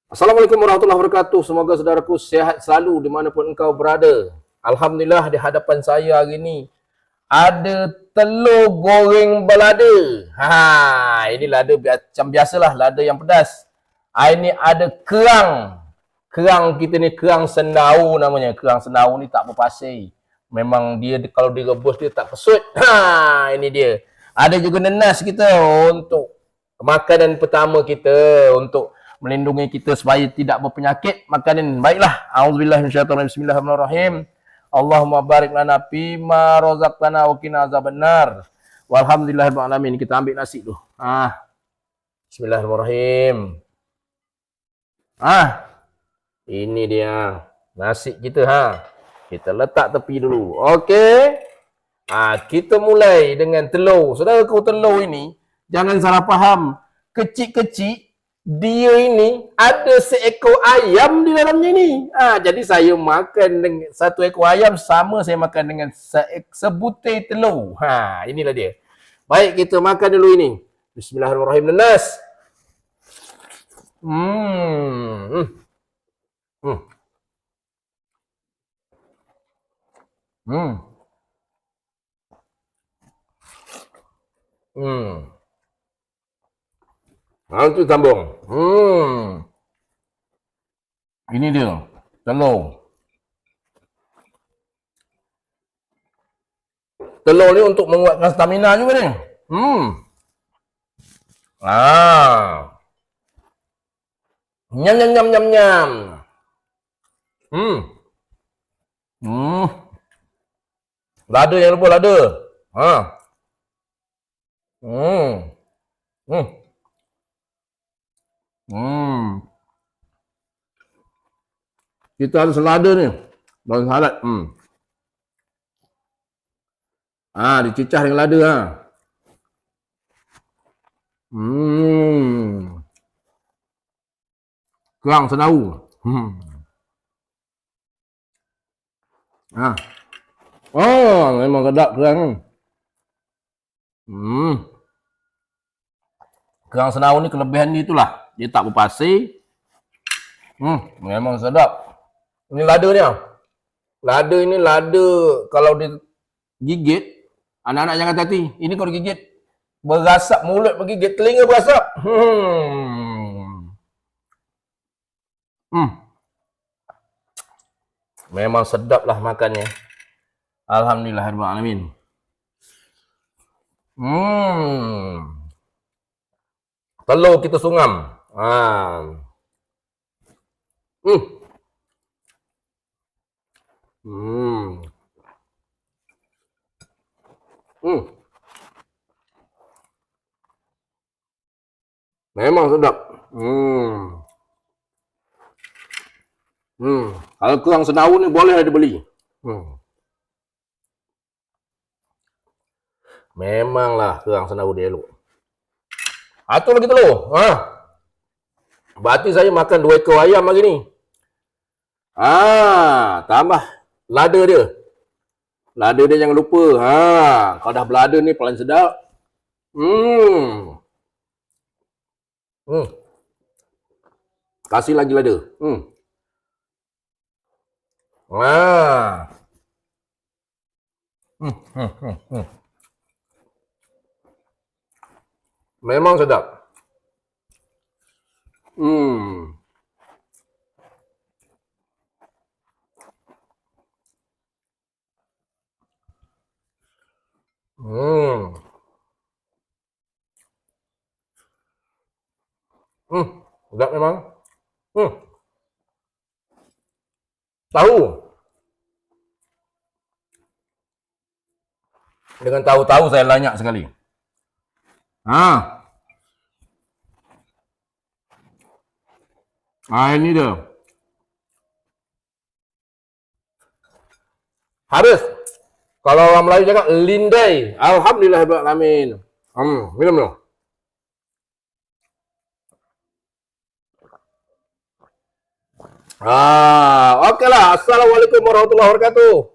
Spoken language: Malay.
Assalamualaikum warahmatullahi wabarakatuh. Semoga saudaraku sihat selalu dimanapun engkau berada. Alhamdulillah di hadapan saya hari ini ada telur goreng balada. Ini lada macam biasalah, lada yang pedas. Ini ada kerang. Kerang kita ni kerang senau namanya. Kerang senau ni tak berpasir. Memang dia kalau direbus dia tak kesut. Ini dia. Ada juga nenas kita untuk makanan pertama kita, untuk melindungi kita supaya tidak berpenyakit makanan. Baiklah, auzubillahi minasyaitonir rajim. Bismillahirrahmanirrahim. Allahumma barik lana fima razaqtana wa qina azabannar. Walhamdulillahirabbil alamin. Kita ambil nasi dulu. Bismillahirrahmanirrahim. Ini dia nasi kita. Kita letak tepi dulu. Okey. Kita mulai dengan telur. Saudaraku, telur ini jangan salah faham. Kecil-kecil dia ini ada seekor ayam di dalamnya ni. Jadi saya makan dengan satu ekor ayam sama saya makan dengan sebutir telur. Inilah dia. Baik, kita makan dulu ini. Bismillahirrahmanirrahim. Nenas. Itu sambung. Ini dia, telur. Telur ni untuk menguatkan stamina juga ni. Nyam nyam nyam nyam nyam. Lada, jangan lupa lada. Kita ada selada ni. Daun salad. Dicicah dengan lada. Kerang senau. Memang sedap kerang ni. Kerang senau ni kelebihan dia itulah. Dia tak berpasir. Memang sedap. Ini lada ni. Lada ini kalau digigit, anak-anak jangan hati. Ini kalau digigit, berasap mulut menggigit, telinga berasap. Memang sedaplah makannya. Alhamdulillahirrahmanirrahim. Telur kita sungam. Memang sedap. Kalau kerang senau ni boleh ada beli. Memanglah kerang senau dia elok. Satu lagi telur. Berarti saya makan 2 ekor ayam hari ni. Tambah lada dia. Lada dia jangan lupa. Kalau dah berlada ni paling sedap. Kasih lagi lada. Memang sedap. Sedap memang. Tahu. Dengan tahu-tahu saya lanyak sekali. Ini dia. Harus. Kalau orang Melayu cakap lindai. Alhamdulillahirrahmanirrahim. Minum dulu. Okeylah. Assalamualaikum warahmatullahi wabarakatuh.